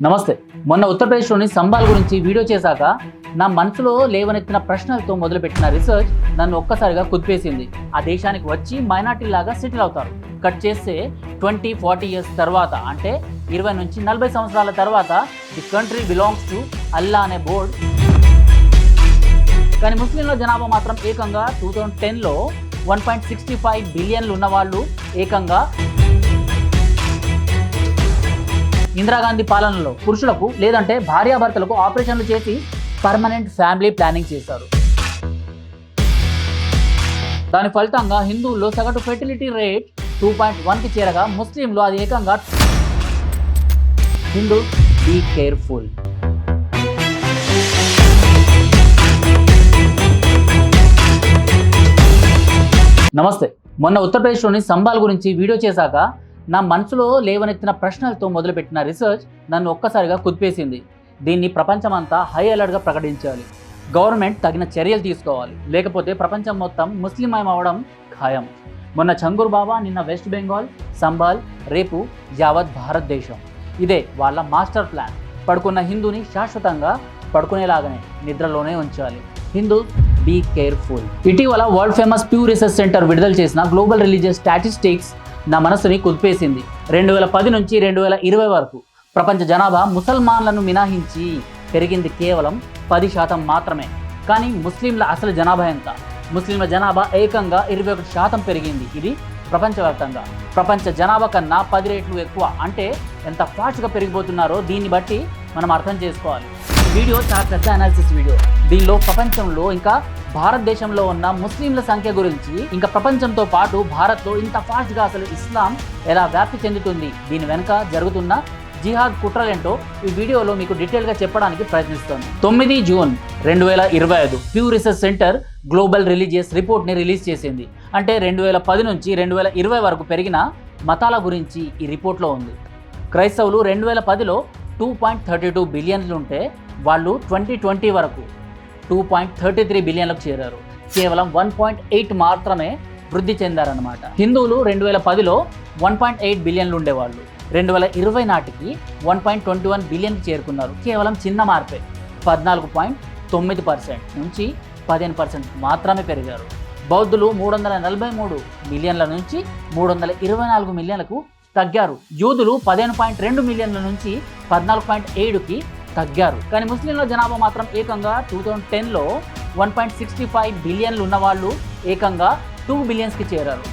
నమస్తే. మొన్న ఉత్తరప్రదేశ్లోని సంబాల్ గురించి వీడియో చేశాక నా మనసులో లేవనెత్తిన ప్రశ్నలతో మొదలుపెట్టిన రీసెర్చ్ నన్ను ఒక్కసారిగా కుదిపేసింది. ఆ దేశానికి వచ్చి మైనార్టీ లాగా సెటిల్ అవుతారు. కట్ చేస్తే 20-40 ఇయర్స్ తర్వాత, అంటే 20 నుంచి 40 సంవత్సరాల తర్వాత the country belongs to Allah అనే బోర్డ్. కానీ ముస్లింల జనాభా మాత్రం ఏకంగా 2010లో 1.65 బిలియన్లు ఉన్నవాళ్ళు ఏకంగా ఇందిరాగాంధీ పాలనలో పురుషులకు లేదంటే భార్యాభర్తలకు ఆపరేషన్లు చేసి పర్మనెంట్ ఫ్యామిలీ ప్లానింగ్ చేశారు. దాని ఫలితంగా హిందువుల్లో సగటు ఫెర్టిలిటీ రేట్ 2.1కి చేరగా ముస్లింలు అది ఏకంగా. Hindu be careful. నమస్తే. మొన్న ఉత్తరప్రదేశ్లోని సంబాల్ గురించి వీడియో చేశాక నా మనసులో లేవనెత్తిన ప్రశ్నలతో మొదలుపెట్టిన రీసెర్చ్ నన్ను ఒక్కసారిగా కుదిపేసింది. దీన్ని ప్రపంచమంతా హై అలర్ట్గా ప్రకటించాలి. గవర్నమెంట్ తగిన చర్యలు తీసుకోవాలి, లేకపోతే ప్రపంచం మొత్తం ముస్లింమయం అవ్వడం ఖాయం. మొన్న చంగూర్ బాబా, నిన్న వెస్ట్ బెంగాల్, సంబాల్, రేపు యావత్ భారతదేశం. ఇదే వాళ్ళ మాస్టర్ ప్లాన్. పడుకున్న హిందూని శాశ్వతంగా పడుకునేలాగానే నిద్రలోనే ఉంచాలి. Hindu be careful. ఇటీవల world famous Pew research center విడుదల చేసిన గ్లోబల్ రిలీజియస్ స్టాటిస్టిక్స్ నా మనసుని కుదిపేసింది. 2010 నుంచి 2020 వరకు ప్రపంచ జనాభా ముసల్మాన్లను మినహాయించి పెరిగింది కేవలం 10% మాత్రమే. కానీ ముస్లింల అసలు జనాభా ఎంత? ముస్లింల జనాభా ఏకంగా 21% పెరిగింది. ఇది ప్రపంచవ్యాప్తంగా. ప్రపంచ జనాభా కన్నా 10 రెట్లు ఎక్కువ. అంటే ఎంత ఫాస్ట్గా పెరిగిపోతున్నారో దీన్ని బట్టి మనం అర్థం చేసుకోవాలి. ఈ వీడియో చాలా పెద్ద అనాలిసిస్ వీడియో. దీనిలో ప్రపంచంలో ఇంకా భారతదేశంలో ఉన్న ముస్లింల సంఖ్య గురించి, ఇంకా ప్రపంచంతో పాటు భారత్లో ఇంత ఫాస్ట్గా అసలు ఇస్లాం ఎలా వ్యాప్తి చెందుతుంది, దీని వెనుక జరుగుతున్న జిహాద్ కుట్రలేంటో ఈ వీడియోలో మీకు డీటెయిల్గా చెప్పడానికి ప్రయత్నిస్తాను. 9 June 2025 Pew research Center global religious రిపోర్ట్ని రిలీజ్ చేసింది. అంటే 2010 నుంచి 2020 వరకు పెరిగిన మతాల గురించి ఈ రిపోర్ట్లో ఉంది. క్రైస్తవులు 2010లో 2.32 బిలియన్లు ఉంటే వాళ్ళు 2020 వరకు 2.33 బిలియన్లకు చేరారు. కేవలం 1.8 మాత్రమే వృద్ధి చెందారన్నమాట. హిందువులు 2010లో 1.8 బిలియన్లు ఉండేవాళ్ళు. 2020 నాటికి 1.21 బిలియన్కి చేరుకున్నారు. కేవలం చిన్న మార్పే. 14.9% నుంచి 15% మాత్రమే పెరిగారు. బౌద్ధులు 343 మిలియన్ల నుంచి 324 మిలియన్లకు తగ్గారు. యూదులు 15.2 మిలియన్ల నుంచి 14.7కి తగ్గారు. కానీ ముస్లింల జనాభా మాత్రం ఏకంగా 2010లో 1.65 బిలియన్లు ఉన్నవాళ్ళు ఏకంగా 2 బిలియన్స్కి చేరారు.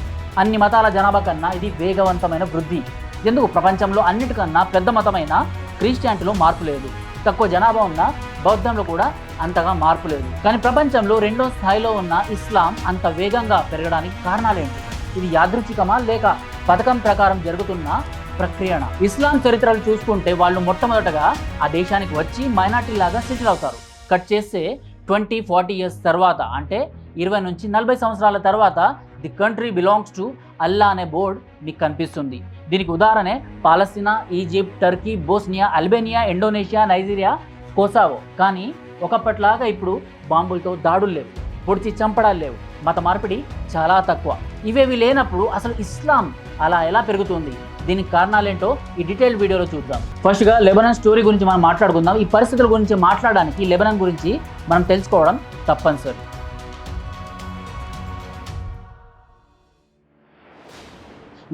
అన్ని మతాల జనాభా కన్నా ఇది వేగవంతమైన వృద్ధి. ఎందుకు? ప్రపంచంలో అన్నిటికన్నా పెద్ద మతమైన క్రిస్టియానిటీలో మార్పు లేదు. తక్కువ జనాభా ఉన్న బౌద్ధంలో కూడా అంతగా మార్పు లేదు. కానీ ప్రపంచంలో రెండో స్థాయిలో ఉన్న ఇస్లాం అంత వేగంగా పెరగడానికి కారణాలేంటి? ఇది యాదృచ్ఛికమా లేక పథకం ప్రకారం జరుగుతున్న ప్రక్రియన? ఇస్లాం చరిత్రలు చూసుకుంటే వాళ్ళు మొట్టమొదటగా ఆ దేశానికి వచ్చి మైనార్టీ లాగా సెటిల్ అవుతారు. కట్ చేస్తే 20-40 ఇయర్స్ తర్వాత, అంటే 20 నుంచి 40 సంవత్సరాల తర్వాత the country belongs to Allah అనే బోర్డ్ మీకు కనిపిస్తుంది. దీనికి ఉదాహరణే పాలస్తీనా, Egypt, Turkey, Bosnia, Albania, Indonesia, Nigeria, Kosovo. కానీ ఒకప్పట్లాగా ఇప్పుడు బాంబులతో దాడులు లేవు, పొడిచి చంపడాలు లేవు, మత మార్పిడి చాలా తక్కువ. ఇవేవి లేనప్పుడు అసలు ఇస్లాం అలా ఎలా పెరుగుతుంది? దీనికి కారణాలేంటో ఈ డీటెయిల్ వీడియోలో చూద్దాం. ఫస్ట్గా లెబనాన్ స్టోరీ గురించి మనం మాట్లాడుకుందాం. ఈ పరిస్థితుల గురించి మాట్లాడడానికి లెబనాన్ గురించి మనం తెలుసుకోవడం తప్పనిసరి.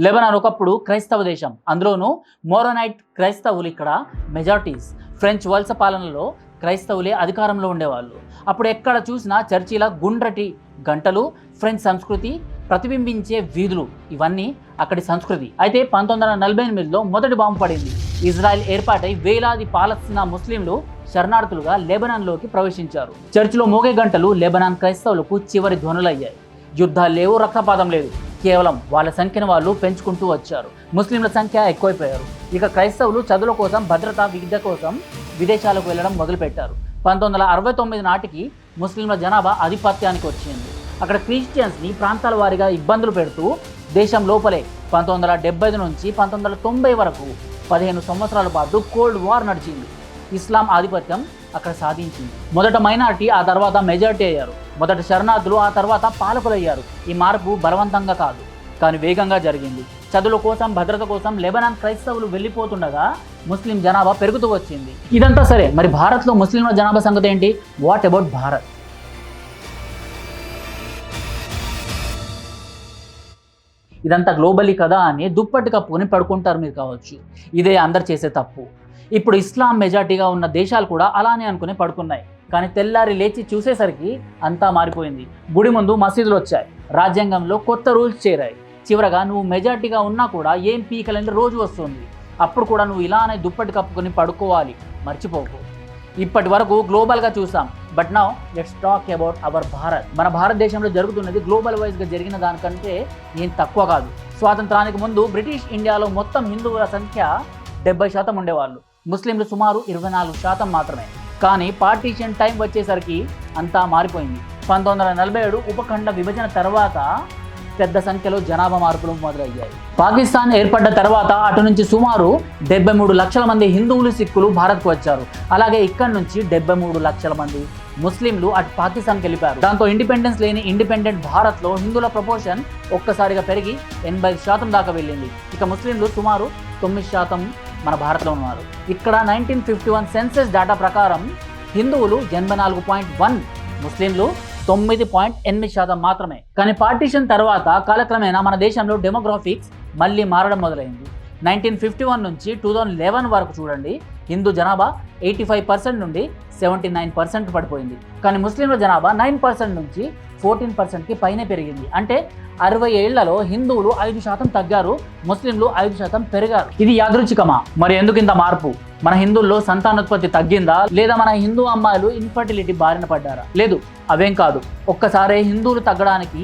లెబనాన్ ఒకప్పుడు క్రైస్తవ దేశం. అందులోనూ మోరోనైట్ క్రైస్తవులు ఇక్కడ మెజారిటీస్. ఫ్రెంచ్ వలస పాలనలో క్రైస్తవులే అధికారంలో ఉండేవాళ్ళు. అప్పుడు ఎక్కడ చూసినా చర్చిల గుండ్రటి గంటలు, ఫ్రెంచ్ సంస్కృతి ప్రతిబింబించే వీధులు, ఇవన్నీ అక్కడి సంస్కృతి. అయితే 1948లో మొదటి బాంబు పడింది. ఇజ్రాయెల్ ఏర్పాటై వేలాది పాలస్తీనా ముస్లింలు శరణార్థులుగా లెబనాన్లోకి ప్రవేశించారు. చర్చిలో మోగే గంటలు లెబనాన్ క్రైస్తవులకు చివరి ధ్వనులయ్యాయి. యుద్ధాలు లేవు, రక్తపాతం లేదు. కేవలం వాళ్ళ సంఖ్యను వాళ్ళు పెంచుకుంటూ వచ్చారు. ముస్లింల సంఖ్య ఎక్కువైపోయారు. ఇక క్రైస్తవులు చదువుల కోసం, భద్రత, విద్య కోసం విదేశాలకు వెళ్ళడం మొదలుపెట్టారు. 1969 నాటికి ముస్లింల జనాభా ఆధిపత్యానికి వచ్చింది. అక్కడ క్రిస్టియన్స్ని ప్రాంతాల వారీగా ఇబ్బందులు పెడుతూ దేశం లోపలే 1975 నుంచి 1990 వరకు 15 సంవత్సరాల పాటు కోల్డ్ వార్ నడిచింది. ఇస్లాం ఆధిపత్యం అక్కడ సాధించింది. మొదట మైనారిటీ, ఆ తర్వాత మెజారిటీ అయ్యారు. మొదట శరణార్థులు, ఆ తర్వాత పాలకులయ్యారు. ఈ మార్పు బలవంతంగా కాదు, కానీ వేగంగా జరిగింది. చదువుల కోసం, భద్రత కోసం లెబనాన్ క్రైస్తవులు వెళ్ళిపోతుండగా ముస్లిం జనాభా పెరుగుతూ వచ్చింది. ఇదంతా సరే, మరి భారత్లో ముస్లింల జనాభా సంగతి ఏంటి? What about Bharat? ఇదంతా గ్లోబలీ కదా అని దుప్పటి కప్పుకొని పడుకుంటారు మీరు కావచ్చు. ఇదే అందరు చేసే తప్పు. ఇప్పుడు ఇస్లాం మెజార్టీగా ఉన్న దేశాలు కూడా అలానే అనుకుని పడుకున్నాయి. కానీ తెల్లారి లేచి చూసేసరికి అంతా మారిపోయింది. గుడి ముందు మసీదులు వచ్చాయి, రాజ్యాంగంలో కొత్త రూల్స్ చేరాయి. చివరగా నువ్వు మెజార్టీగా ఉన్నా కూడా ఏం పీకలేని రోజు వస్తుంది. అప్పుడు కూడా నువ్వు ఇలానే దుప్పటి కప్పుకొని పడుకోవాలి, మర్చిపోకు. ఇప్పటి వరకు గ్లోబల్గా చూసాం, but now let's talk about our Bharat. మన భారతదేశంలో జరుగుతున్నది గ్లోబల్ వైజ్గా జరిగిన దానికంటే ఏం తక్కువ కాదు. స్వాతంత్రానికి ముందు బ్రిటిష్ ఇండియాలో మొత్తం హిందువుల సంఖ్య 70% ఉండేవాళ్ళు. ముస్లింలు సుమారు 24% మాత్రమే. కానీ పార్టీషన్ టైం వచ్చేసరికి అంతా మారిపోయింది. 1947 ఉపఖండ విభజన తర్వాత పెద్ద సంఖ్యలో జనాభా మార్పులు మొదలయ్యాయి. పాకిస్తాన్ ఏర్పడ్డ తర్వాత అటు నుంచి సుమారు 73 లక్షల మంది హిందువులు, సిక్కులు భారత్కు వచ్చారు. అలాగే ఇక్కడ నుంచి 73 లక్షల మంది ముస్లింలు అటు పాకిస్తాన్కి వెళ్ళిపోయారు. దాంతో ఇండిపెండెన్స్ లేని ఇండిపెండెంట్ భారత్లో హిందువుల ప్రపోర్షన్ ఒక్కసారిగా పెరిగి 80% దాకా వెళ్ళింది. ఇక ముస్లింలు సుమారు 9% మన భారత్లో ఉన్నారు. ఇక్కడ 1951 సెన్సస్ డేటా ప్రకారం హిందువులు 84.1, ముస్లింలు 9.8% మాత్రమే. కానీ పార్టీషన్ తర్వాత కాలక్రమేణా మన దేశంలో డెమోగ్రాఫిక్స్ మళ్ళీ మారడం మొదలైంది. 1951 నుంచి 2011 వరకు చూడండి, హిందూ జనాభా 85% నుండి 79% పడిపోయింది. కానీ ముస్లింల జనాభా 9% నుంచి 14%కి పైనే పెరిగింది. అంటే 60 ఏళ్లలో హిందువులు 5% తగ్గారు, ముస్లింలు 5% పెరిగారు. ఇది యాదృచ్ఛికమా? మరి ఎందుకు ఇంత మార్పు? మన హిందువుల్లో సంతానోత్పత్తి తగ్గిందా, లేదా మన హిందూ అమ్మాయిలు ఇన్ఫర్టిలిటీ బారిన పడ్డారా? లేదు, అవేం కాదు. ఒక్కసారే హిందువులు తగ్గడానికి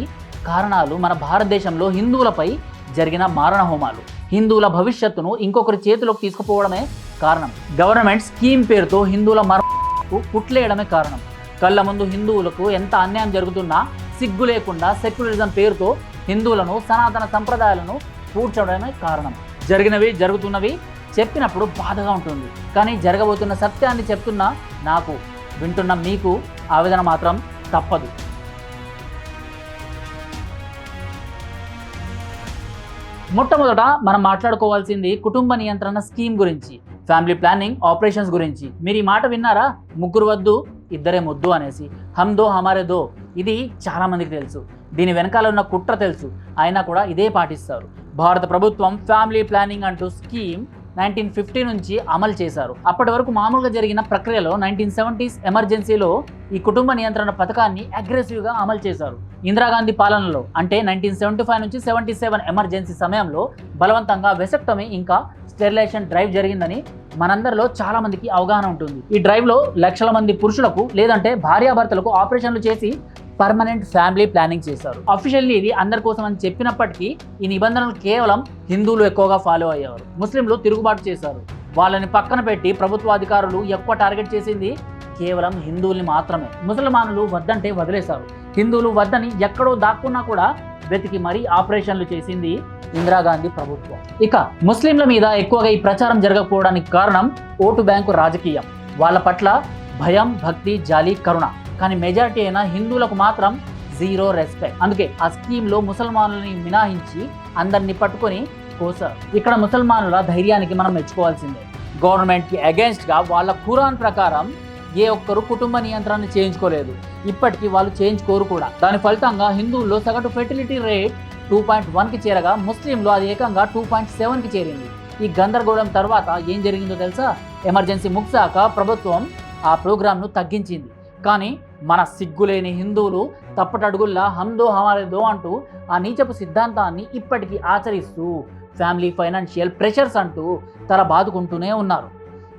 కారణాలు మన భారతదేశంలో హిందువులపై జరిగిన మారణ హోమాలు. హిందువుల భవిష్యత్తును ఇంకొకరి చేతిలోకి తీసుకుపోవడమే కారణం. గవర్నమెంట్ స్కీమ్ పేరుతో హిందువుల మరణకు పుట్లేయడమే కారణం. కళ్ళ ముందు హిందువులకు ఎంత అన్యాయం జరుగుతున్నా సిగ్గు లేకుండా సెక్యులరిజం పేరుతో హిందువులను, సనాతన సంప్రదాయాలను పూడ్చడమే కారణం. జరిగినవి, జరుగుతున్నవి చెప్పినప్పుడు బాధగా ఉంటుంది. కానీ జరగబోతున్న సత్యాన్ని చెప్తున్నా నాకు, వింటున్న మీకు ఆవేదన మాత్రం తప్పదు. మొట్టమొదట మనం మాట్లాడుకోవాల్సింది కుటుంబ నియంత్రణ స్కీమ్ గురించి, ఫ్యామిలీ ప్లానింగ్ ఆపరేషన్స్ గురించి. మీరు ఈ మాట విన్నారా? ముగ్గురు వద్దు, ఇద్దరే ముద్దు అనేసి. హమ్ దో హమారే దో, ఇది చాలా మందికి తెలుసు. దీని వెనకాల ఉన్న కుట్ర తెలుసు, అయినా కూడా ఇదే పాటిస్తారు. భారత ప్రభుత్వం ఫ్యామిలీ ప్లానింగ్ అంటూ స్కీమ్ 1950 నుంచి అమలు చేశారు. అప్పటి వరకు మామూలుగా జరిగిన ప్రక్రియలో 1970s ఎమర్జెన్సీలో ఈ కుటుంబ నియంత్రణ పథకాన్ని అగ్రెసివ్గా అమలు చేశారు. ఇందిరాగాంధీ పాలనలో అంటే 1975 నుంచి 77 ఎమర్జెన్సీ సమయంలో బలవంతంగా వెసెక్టమీ ఇంకా స్టెరిలైజేషన్ డ్రైవ్ జరిగిందని మనందరిలో చాలా మందికి అవగాహన ఉంటుంది. ఈ డ్రైవ్లో లక్షల మంది పురుషులకు లేదంటే భార్యాభర్తలకు ఆపరేషన్లు చేసి పర్మనెంట్ ఫ్యామిలీ ప్లానింగ్ చేశారు. అఫీషియల్లీ ఇది అందరి కోసం అని చెప్పినప్పటికీ ఈ నిబంధనలు కేవలం హిందువులు ఎక్కువగా ఫాలో అయ్యేవారు. ముస్లింలు తిరుగుబాటు చేశారు. వాళ్ళని పక్కన పెట్టి ప్రభుత్వ అధికారులు ఎక్కువ టార్గెట్ చేసింది కేవలం హిందువుల్ని మాత్రమే. ముసల్మానులు వద్దంటే వదిలేశారు. హిందువులు వద్దని ఎక్కడో దాక్కున్నా కూడా వెతికి మరీ ఆపరేషన్లు చేసింది ఇందిరాగాంధీ ప్రభుత్వం. ఇక ముస్లింల మీద ఎక్కువగా ఈ ప్రచారం జరగకపోవడానికి కారణం ఓటు బ్యాంకు రాజకీయం. వాళ్ళ పట్ల భయం, భక్తి, జాలి, కరుణ. కానీ మెజారిటీ అయిన హిందువులకు మాత్రం జీరో రెస్పెక్ట్. అందుకే ఆ స్కీమ్లో ముసల్మానులని మినహాయించి అందరినీ పట్టుకొని కోసారు. ఇక్కడ ముసల్మానుల ధైర్యానికి మనం మెచ్చుకోవాల్సిందే. గవర్నమెంట్కి అగేన్స్ట్గా వాళ్ళ ఖురాన్ ప్రకారం ఏ ఒక్కరు కుటుంబ నియంత్రణ చేయించుకోలేదు. ఇప్పటికీ వాళ్ళు చేయించుకోరు కూడా. దాని ఫలితంగా హిందువుల్లో సగటు ఫెర్టిలిటీ రేట్ 2.1కి చేరగా ముస్లింలు అది ఏకంగా 2.7కి చేరింది. ఈ గందరగోళం తర్వాత ఏం జరిగిందో తెలుసా? ఎమర్జెన్సీ ముగిసాక ప్రభుత్వం ఆ ప్రోగ్రామ్ను తగ్గించింది. కానీ మన సిగ్గులేని హిందువులు తప్పటడుగుల్లా హమ్దో హమారే దో అంటూ ఆ నీచపు సిద్ధాంతాన్ని ఇప్పటికీ ఆచరిస్తూ ఫ్యామిలీ ఫైనాన్షియల్ ప్రెషర్స్ అంటూ తల బాదుకుంటూనే ఉన్నారు.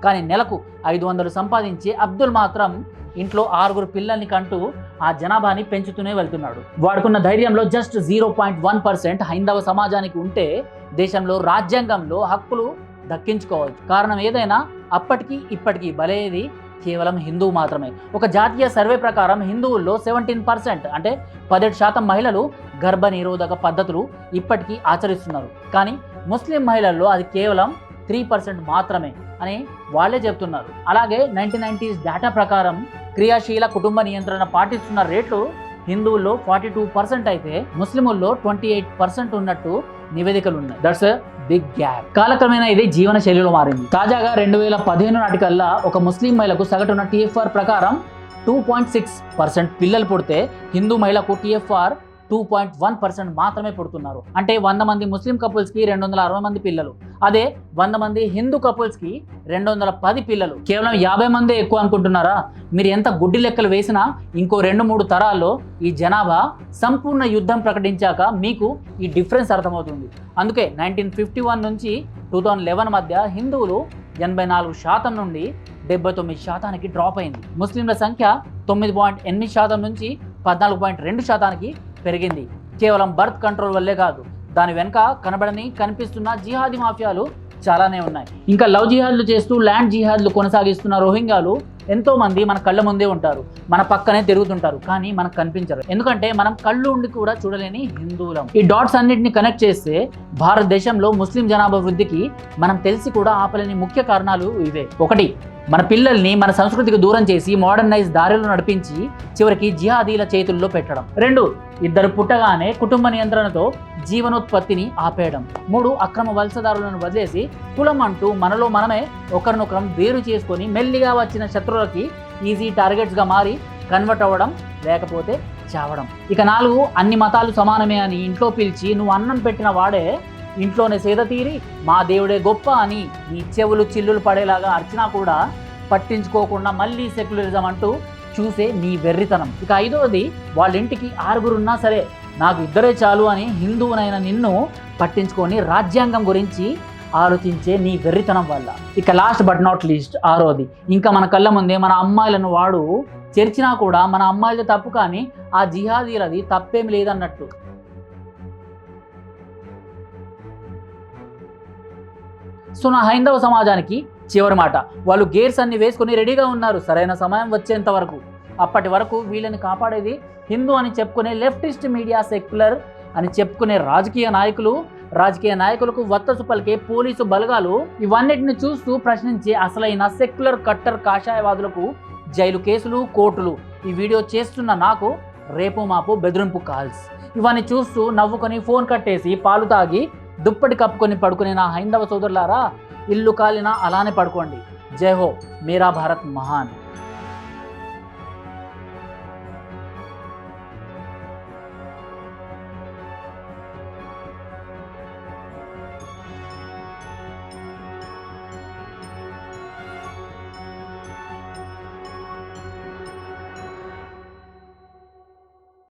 కానీ నెలకు 500 సంపాదించే అబ్దుల్ మాత్రం ఇంట్లో 6 పిల్లల్ని కంటూ ఆ జనాభాని పెంచుతూనే వెళ్తున్నాడు. వాడుకున్న ధైర్యంలో జస్ట్ 0.1% హైందవ సమాజానికి ఉంటే దేశంలో రాజ్యాంగంలో హక్కులు దక్కించుకోవచ్చు. కారణం ఏదైనా అప్పటికీ ఇప్పటికీ బలేది కేవలం హిందువు మాత్రమే. ఒక జాతీయ సర్వే ప్రకారం హిందువుల్లో 17% అంటే 17% మహిళలు గర్భ నిరోధక పద్ధతులు ఇప్పటికీ ఆచరిస్తున్నారు. కానీ ముస్లిం మహిళల్లో అది కేవలం 3% మాత్రమే అని వాళ్ళే చెప్తున్నారు. అలాగే 1990s డేటా ప్రకారం క్రియాశీల కుటుంబ నియంత్రణ పాటిస్తున్న రేట్లు హిందువుల్లో 42% అయితే ముస్లిముల్లో 28% ఉన్నట్టు నివేదికలు ఉన్నాయి. That's big gap. కాలక్రమేణా ఇది జీవన శైలిలో మారింది. తాజాగా 2015 నాటికల్లా ఒక ముస్లిం మహిళకు సగటున TFR ప్రకారం 2.6% పిల్లలు పుడితే హిందూ మహిళకు TFR 2.1% మాత్రమే పుడుతున్నారు. అంటే 100 మంది ముస్లిం కపుల్స్కి 260 మంది పిల్లలు. అదే 100 మంది హిందూ కపుల్స్కి 210 పిల్లలు. కేవలం 50 మందే ఎక్కువ అనుకుంటున్నారా? మీరు ఎంత గుడ్డి లెక్కలు వేసినా ఇంకో 2-3 తరాల్లో ఈ జనాభా సంపూర్ణ యుద్ధం ప్రకటించాక మీకు ఈ డిఫరెన్స్ అర్థమవుతుంది. అందుకే 1951 నుంచి 2011 మధ్య హిందువులు 84% నుండి 79% డ్రాప్ అయింది. ముస్లింల సంఖ్య 9.8% నుంచి 14.2% పెరిగింది. కేవలం బర్త్ కంట్రోల్ వల్లే కాదు, దాని వెనుక కనిపిస్తున్న జిహాదీ మాఫియాలు చాలానే ఉన్నాయి. ఇంకా లవ్ జిహాద్లు చేస్తూ ల్యాండ్ జిహాద్లు కొనసాగిస్తున్న రోహింగ్యాలు ఎంతో మంది మన కళ్ళ ముందే ఉంటారు, మన పక్కనే తిరుగుతుంటారు, కానీ మనకు కనిపించరు. ఎందుకంటే మనం కళ్ళు ఉండి కూడా చూడలేని హిందువులం. ఈ డాట్స్ అన్నిటిని కనెక్ట్ చేస్తే భారతదేశంలో ముస్లిం జనాభా వృద్ధికి మనం తెలిసి కూడా ఆపలేని ముఖ్య కారణాలు ఇవే. 1, మన పిల్లల్ని మన సంస్కృతికి దూరం చేసి మోడర్నైజ్ దారిలో నడిపించి చివరికి జిహాదీల చేతుల్లో పెట్టడం. 2, ఇద్దరు పుట్టగానే కుటుంబ నియంత్రణతో జీవనోత్పత్తిని ఆపేయడం. 3, అక్రమ వలసదారులను వదిలేసి కులం అంటూ మనలో మనమే ఒకరినొకరం వేరు చేసుకొని మెల్లిగా వచ్చిన శత్రువులకి ఈజీ టార్గెట్స్గా మారి కన్వర్ట్ అవ్వడం, లేకపోతే చావడం. ఇక 4, అన్ని మతాలు సమానమే అని ఇంట్లో పిలిచి నువ్వు అన్నం పెట్టిన వాడే ఇంట్లోనే సేద తీరి మా దేవుడే గొప్ప అని నీ చెవులు చిల్లులు పడేలాగా అర్చినా కూడా పట్టించుకోకుండా మళ్ళీ సెక్యులరిజం అంటూ చూసే నీ వెర్రితనం. ఇక 5వది, వాళ్ళ ఇంటికి 6 ఉన్నా సరే నాకు 2 చాలు అని హిందువునైన నిన్ను పట్టించుకొని రాజ్యాంగం గురించి ఆలోచించే నీ వెర్రితనం వల్ల. ఇక లాస్ట్ బట్ నాట్ లీస్ట్ 6వది, ఇంకా మన కళ్ళ ముందే మన అమ్మాయిలను వాడు చేర్చినా కూడా మన అమ్మాయిలది తప్పు కానీ ఆ జిహాదీలది తప్పేమి లేదన్నట్టు. సో నా హైందవ సమాజానికి చివరి మాట, వాళ్ళు గేర్స్ అన్ని వేసుకొని రెడీగా ఉన్నారు సరైన సమయం వచ్చేంత వరకు. అప్పటి వరకు వీళ్ళని కాపాడేది హిందూ అని చెప్పుకునే లెఫ్టిస్ట్ మీడియా, సెక్యులర్ అని చెప్పుకునే రాజకీయ నాయకులకు వత్తసు పలికే పోలీసు బలగాలు, ఇవన్నిటిని చూస్తూ ప్రశ్నించే అసలైన సెక్యులర్ కట్టర్ కాషాయవాదులకు జైలు కేసులు, కోర్టులు. ఈ వీడియో చేస్తున్న నాకు రేపు మాపు బెదిరింపు కాల్స్. ఇవన్నీ చూస్తూ నవ్వుకొని ఫోన్ కట్టేసి పాలు తాగి దుప్పటి కప్పుకొని పడుకునే నా హైందవ సోదరులారా, ఇల్లు కాలినా అలానే పడుకోండి. జై హో, మేరా భారత్ మహాన్.